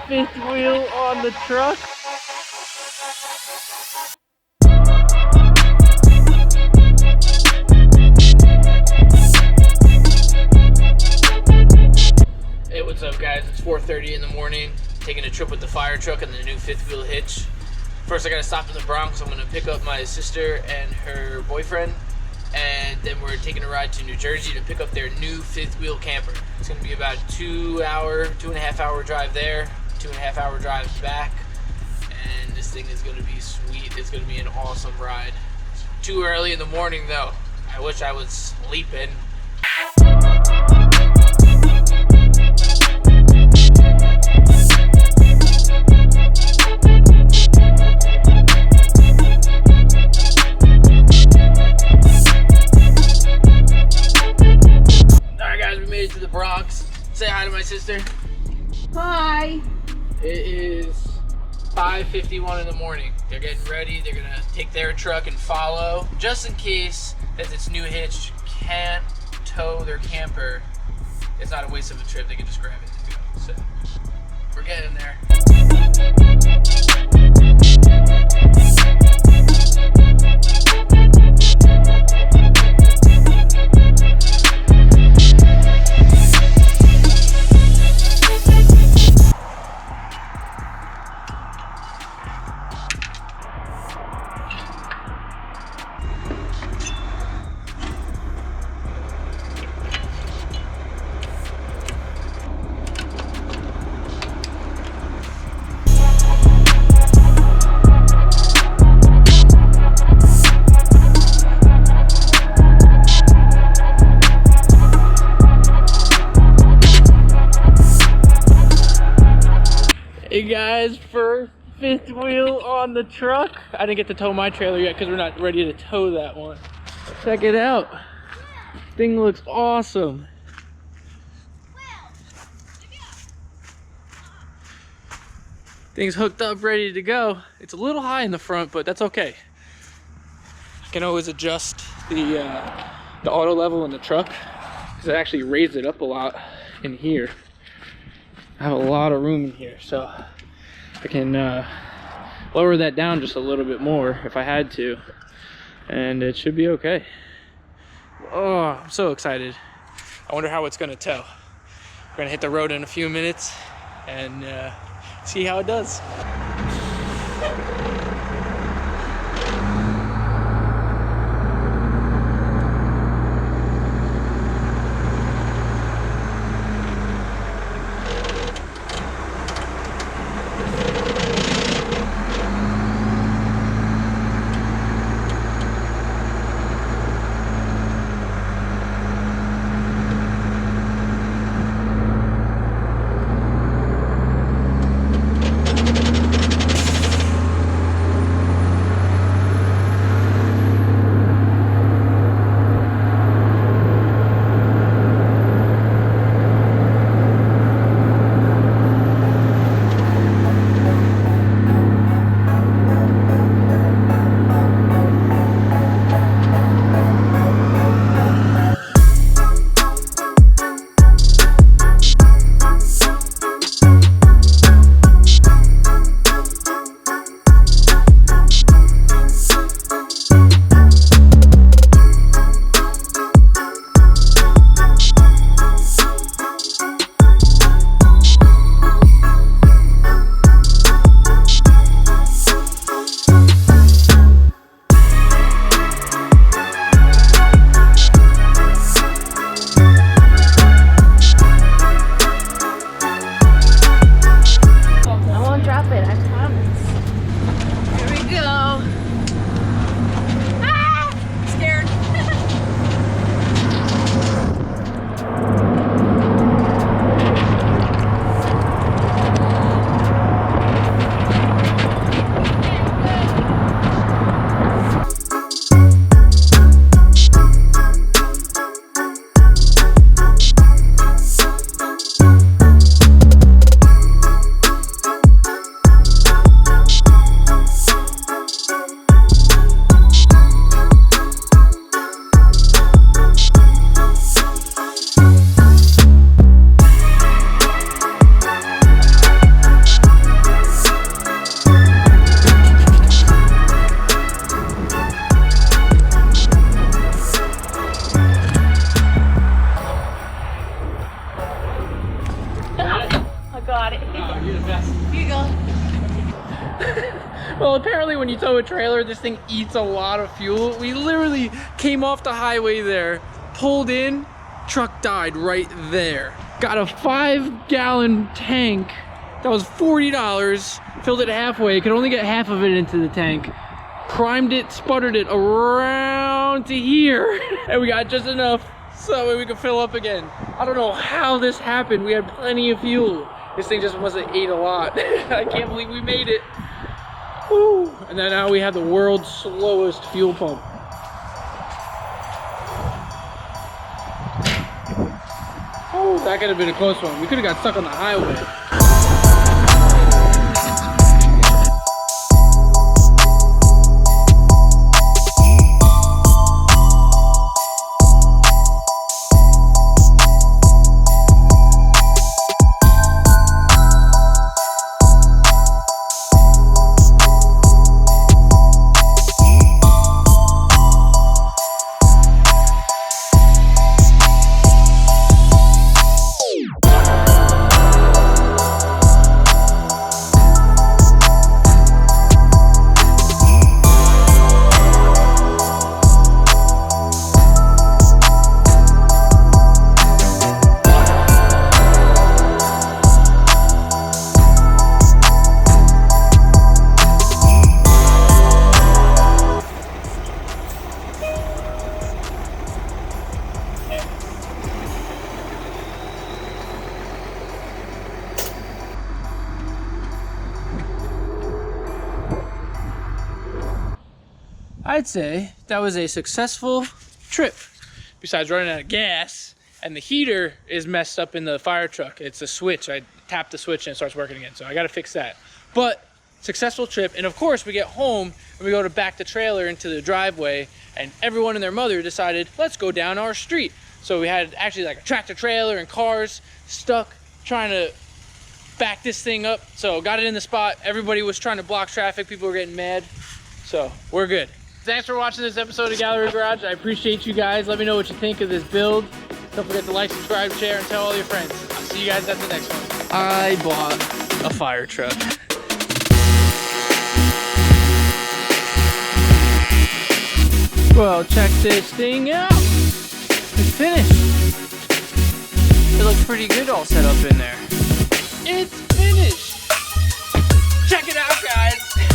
fifth wheel on the truck. Hey, what's up guys? It's 4:30 in the morning, taking a trip with the fire truck and the new fifth wheel hitch. First I gotta stop in the Bronx. I'm gonna pick up my sister and her boyfriend, and then we're taking a ride to New Jersey to pick up their new fifth wheel camper. It's gonna be about a 2.5 hour drive there, 2.5 hour drive back, and this thing is gonna be sweet. It's gonna be an awesome ride. It's too early in the morning though. I wish I was sleeping. To the Bronx. Say hi to my sister. Hi. It is 5:51 in the morning. They're getting ready. They're gonna take their truck and follow, just in case that this new hitch can't tow their camper. It's not a waste of a trip. They can just grab it and go. So we're getting there. Hey guys, first fifth wheel on the truck. I didn't get to tow my trailer yet because we're not ready to tow that one. Check it out. Thing looks awesome. Thing's hooked up, ready to go. It's a little high in the front, but that's okay. I can always adjust the auto level in the truck because I actually raised it up a lot in here. I have a lot of room in here, so I can lower that down just a little bit more if I had to, and it should be okay. Oh, I'm so excited. I wonder how it's gonna tow. We're gonna hit the road in a few minutes and see how it does. I got it. Oh, you're the best. Here you go. Well, apparently when you tow a trailer, this thing eats a lot of fuel. We literally came off the highway there, pulled in, truck died right there. Got a 5-gallon tank that was $40, filled it halfway, could only get half of it into the tank. Primed it, sputtered it around to here, and we got just enough so that way we could fill up again. I don't know how this happened. We had plenty of fuel. This thing just must have ate a lot. I can't believe we made it. Woo. And then now we have the world's slowest fuel pump. Oh, that could have been a close one. We could have got stuck on the highway. I'd say that was a successful trip. Besides running out of gas, and the heater is messed up in the fire truck. It's a switch. I tapped the switch and it starts working again, so I gotta fix that. But successful trip, and of course we get home and we go to back the trailer into the driveway, and everyone and their mother decided, let's go down our street. So we had actually like a tractor trailer and cars stuck trying to back this thing up. So got it in the spot. Everybody was trying to block traffic. People were getting mad. So we're good. Thanks for watching this episode of Gallery Garage. I appreciate you guys. Let me know what you think of this build. Don't forget to like, subscribe, share, and tell all your friends. I'll see you guys at the next one. I bought a fire truck. Well, check this thing out. It's finished. It looks pretty good all set up in there. It's finished.